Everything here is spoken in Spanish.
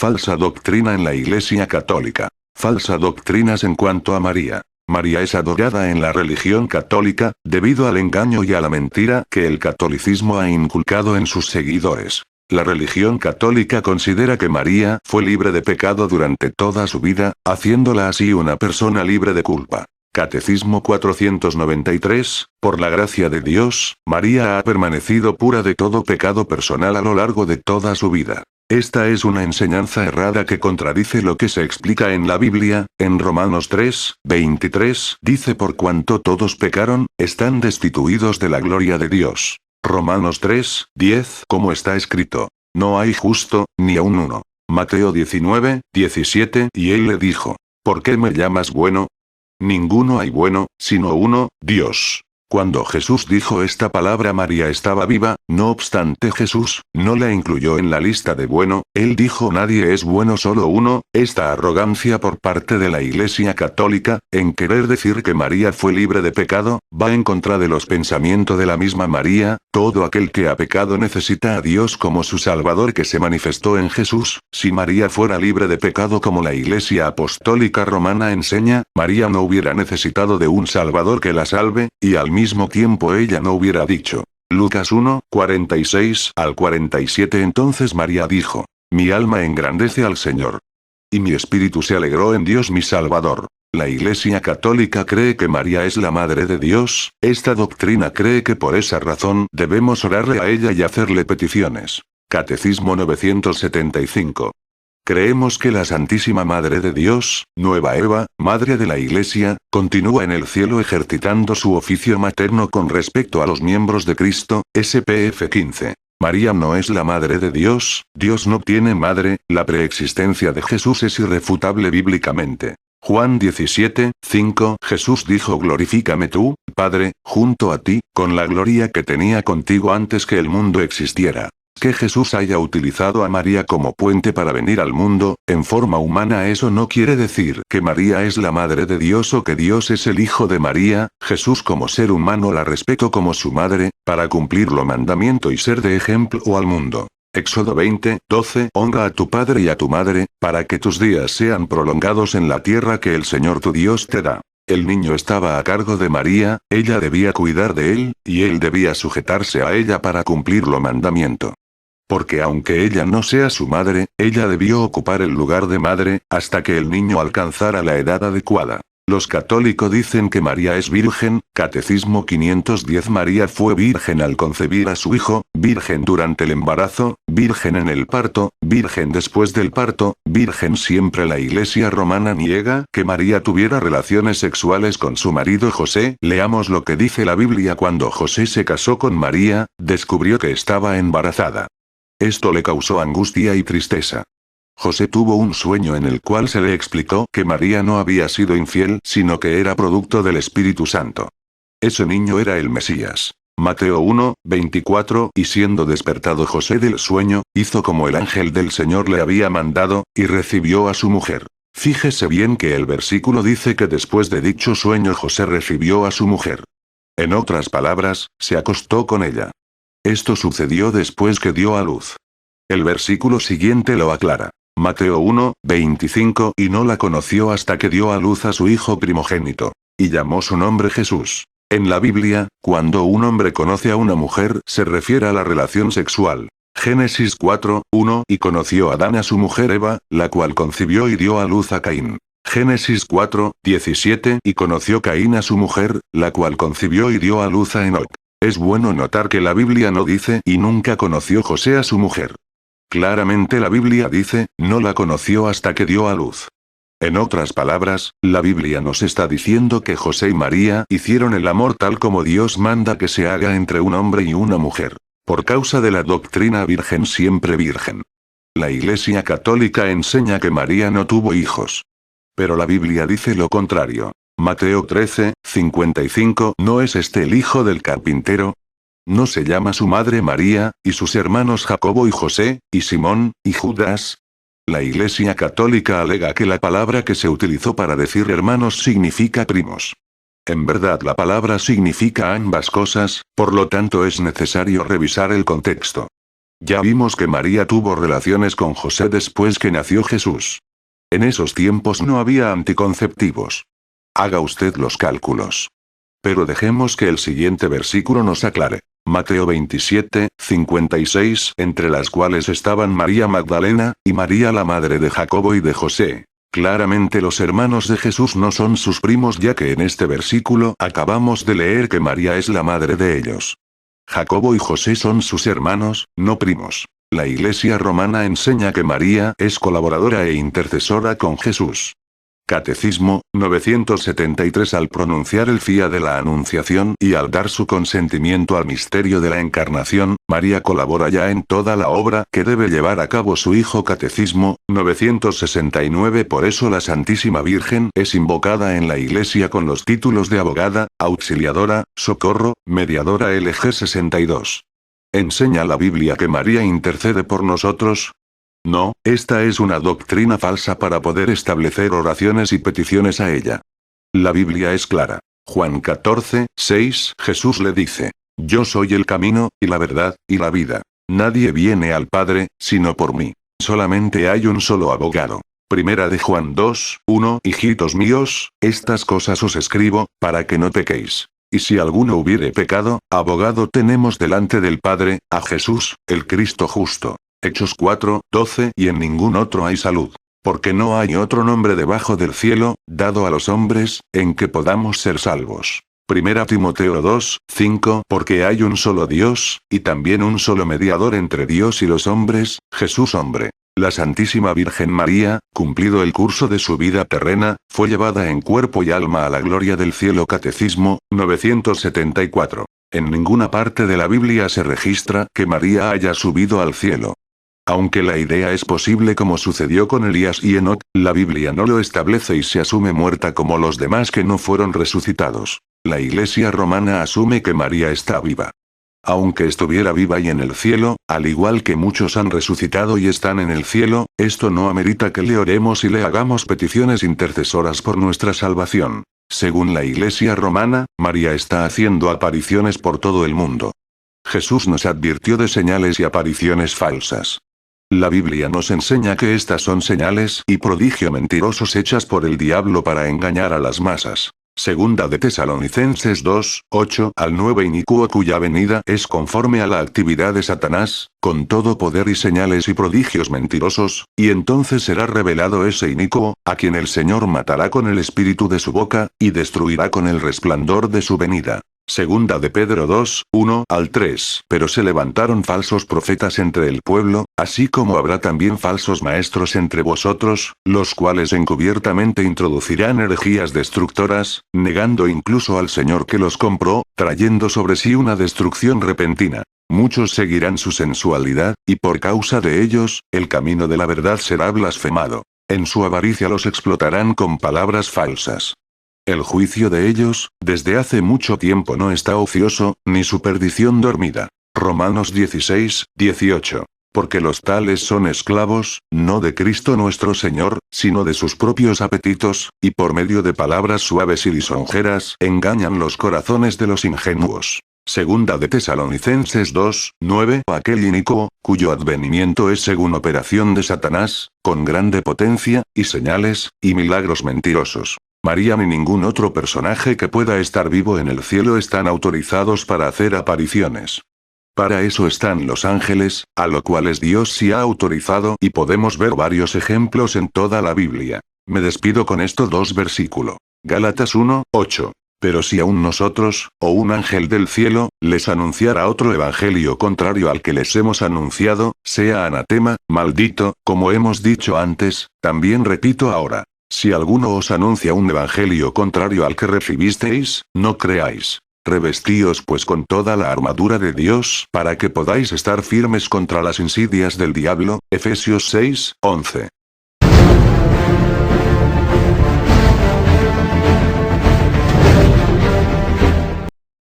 Falsa doctrina en la Iglesia Católica. Falsa doctrinas en cuanto a María. María es adorada en la religión católica, debido al engaño y a la mentira que el catolicismo ha inculcado en sus seguidores. La religión católica considera que María fue libre de pecado durante toda su vida, haciéndola así una persona libre de culpa. Catecismo 493, por la gracia de Dios, María ha permanecido pura de todo pecado personal a lo largo de toda su vida. Esta es una enseñanza errada que contradice lo que se explica en la Biblia. En Romanos 3, 23, dice: por cuanto todos pecaron, están destituidos de la gloria de Dios. Romanos 3, 10, como está escrito: no hay justo, ni aun uno. Mateo 19, 17, y él le dijo: ¿por qué me llamas bueno? Ninguno hay bueno, sino uno, Dios. Cuando Jesús dijo esta palabra, María estaba viva. No obstante, Jesús no la incluyó en la lista de bueno. Él dijo: nadie es bueno, solo uno. Esta arrogancia por parte de la Iglesia Católica, en querer decir que María fue libre de pecado, va en contra de los pensamientos de la misma María. Todo aquel que ha pecado necesita a Dios como su Salvador, que se manifestó en Jesús. Si María fuera libre de pecado como la Iglesia Apostólica Romana enseña, María no hubiera necesitado de un Salvador que la salve, y al mismo tiempo ella no hubiera dicho. Lucas 1, 46 al 47. Entonces María dijo: mi alma engrandece al Señor. Y mi espíritu se alegró en Dios mi Salvador. La Iglesia Católica cree que María es la Madre de Dios. Esta doctrina cree que por esa razón debemos orarle a ella y hacerle peticiones. Catecismo 975. Creemos que la Santísima Madre de Dios, Nueva Eva, Madre de la Iglesia, continúa en el cielo ejercitando su oficio materno con respecto a los miembros de Cristo. SPF 15. María no es la Madre de Dios. Dios no tiene madre. La preexistencia de Jesús es irrefutable bíblicamente. Juan 17, 5. Jesús dijo: glorifícame tú, Padre, junto a ti, con la gloria que tenía contigo antes que el mundo existiera. Que Jesús haya utilizado a María como puente para venir al mundo, en forma humana, eso no quiere decir que María es la Madre de Dios o que Dios es el Hijo de María. Jesús como ser humano la respetó como su madre, para cumplir lo mandamiento y ser de ejemplo al mundo. Éxodo 20, 12. Honra a tu padre y a tu madre, para que tus días sean prolongados en la tierra que el Señor tu Dios te da. El niño estaba a cargo de María, ella debía cuidar de él, y él debía sujetarse a ella para cumplir lo mandamiento. Porque aunque ella no sea su madre, ella debió ocupar el lugar de madre, hasta que el niño alcanzara la edad adecuada. Los católicos dicen que María es virgen. Catecismo 510. María fue virgen al concebir a su hijo, virgen durante el embarazo, virgen en el parto, virgen después del parto, virgen siempre. La Iglesia romana niega que María tuviera relaciones sexuales con su marido José. Leamos lo que dice la Biblia. Cuando José se casó con María, descubrió que estaba embarazada. Esto le causó angustia y tristeza. José tuvo un sueño en el cual se le explicó que María no había sido infiel, sino que era producto del Espíritu Santo. Ese niño era el Mesías. Mateo 1, 24. Y siendo despertado José del sueño, hizo como el ángel del Señor le había mandado, y recibió a su mujer. Fíjese bien que el versículo dice que después de dicho sueño José recibió a su mujer. En otras palabras, se acostó con ella. Esto sucedió después que dio a luz. El versículo siguiente lo aclara. Mateo 1, 25. Y no la conoció hasta que dio a luz a su hijo primogénito. Y llamó su nombre Jesús. En la Biblia, cuando un hombre conoce a una mujer, se refiere a la relación sexual. Génesis 4, 1. Y conoció Adán a su mujer Eva, la cual concibió y dio a luz a Caín. Génesis 4, 17. Y conoció Caín a su mujer, la cual concibió y dio a luz a Enoc. Es bueno notar que la Biblia no dice: y nunca conoció José a su mujer. Claramente la Biblia dice: no la conoció hasta que dio a luz. En otras palabras, la Biblia nos está diciendo que José y María hicieron el amor tal como Dios manda que se haga entre un hombre y una mujer. Por causa de la doctrina virgen siempre virgen. La Iglesia Católica enseña que María no tuvo hijos. Pero la Biblia dice lo contrario. Mateo 13, 55. ¿No es este el hijo del carpintero? ¿No se llama su madre María, y sus hermanos Jacobo y José, y Simón, y Judas? La Iglesia Católica alega que la palabra que se utilizó para decir hermanos significa primos. En verdad la palabra significa ambas cosas, por lo tanto es necesario revisar el contexto. Ya vimos que María tuvo relaciones con José después que nació Jesús. En esos tiempos no había anticonceptivos. Haga usted los cálculos. Pero dejemos que el siguiente versículo nos aclare. Mateo 27, 56, entre las cuales estaban María Magdalena, y María la madre de Jacobo y de José. Claramente los hermanos de Jesús no son sus primos, ya que en este versículo acabamos de leer que María es la madre de ellos. Jacobo y José son sus hermanos, no primos. La Iglesia romana enseña que María es colaboradora e intercesora con Jesús. Catecismo, 973. Al pronunciar el Fiat de la Anunciación y al dar su consentimiento al misterio de la Encarnación, María colabora ya en toda la obra que debe llevar a cabo su Hijo. Catecismo, 969. Por eso la Santísima Virgen es invocada en la Iglesia con los títulos de abogada, auxiliadora, socorro, mediadora. LG 62. ¿Enseña la Biblia que María intercede por nosotros? No, esta es una doctrina falsa para poder establecer oraciones y peticiones a ella. La Biblia es clara. Juan 14, 6. Jesús le dice: Yo soy el camino, y la verdad, y la vida. Nadie viene al Padre, sino por mí. Solamente hay un solo abogado. Primera de Juan 2, 1. Hijitos míos, estas cosas os escribo, para que no pequéis. Y si alguno hubiere pecado, abogado tenemos delante del Padre, a Jesús, el Cristo justo. Hechos 4, 12. Y en ningún otro hay salud. Porque no hay otro nombre debajo del cielo, dado a los hombres, en que podamos ser salvos. Primera Timoteo 2, 5. Porque hay un solo Dios, y también un solo mediador entre Dios y los hombres, Jesús hombre. La Santísima Virgen María, cumplido el curso de su vida terrena, fue llevada en cuerpo y alma a la gloria del cielo. Catecismo, 974. En ninguna parte de la Biblia se registra que María haya subido al cielo. Aunque la idea es posible, como sucedió con Elías y Enoc, la Biblia no lo establece y se asume muerta como los demás que no fueron resucitados. La Iglesia romana asume que María está viva. Aunque estuviera viva y en el cielo, al igual que muchos han resucitado y están en el cielo, esto no amerita que le oremos y le hagamos peticiones intercesoras por nuestra salvación. Según la Iglesia romana, María está haciendo apariciones por todo el mundo. Jesús nos advirtió de señales y apariciones falsas. La Biblia nos enseña que estas son señales y prodigio mentirosos hechas por el diablo para engañar a las masas. Segunda de Tesalonicenses 2, 8 al 9. Inicuo cuya venida es conforme a la actividad de Satanás, con todo poder y señales y prodigios mentirosos, y entonces será revelado ese inicuo, a quien el Señor matará con el espíritu de su boca, y destruirá con el resplandor de su venida. Segunda de Pedro 2, 1 al 3. Pero se levantaron falsos profetas entre el pueblo, así como habrá también falsos maestros entre vosotros, los cuales encubiertamente introducirán herejías destructoras, negando incluso al Señor que los compró, trayendo sobre sí una destrucción repentina. Muchos seguirán su sensualidad, y por causa de ellos, el camino de la verdad será blasfemado. En su avaricia los explotarán con palabras falsas. El juicio de ellos, desde hace mucho tiempo no está ocioso, ni su perdición dormida. Romanos 16, 18. Porque los tales son esclavos, no de Cristo nuestro Señor, sino de sus propios apetitos, y por medio de palabras suaves y lisonjeras, engañan los corazones de los ingenuos. Segunda de Tesalonicenses 2, 9. Aquel inicuo, cuyo advenimiento es según operación de Satanás, con grande potencia, y señales, y milagros mentirosos. María ni ningún otro personaje que pueda estar vivo en el cielo están autorizados para hacer apariciones. Para eso están los ángeles, a lo cuales Dios sí ha autorizado, y podemos ver varios ejemplos en toda la Biblia. Me despido con estos dos versículos. Gálatas 1, 8. Pero si aún nosotros, o un ángel del cielo, les anunciara otro evangelio contrario al que les hemos anunciado, sea anatema, maldito, como hemos dicho antes, también repito ahora. Si alguno os anuncia un evangelio contrario al que recibisteis, no creáis. Revestíos pues con toda la armadura de Dios para que podáis estar firmes contra las insidias del diablo. Efesios 6, 11.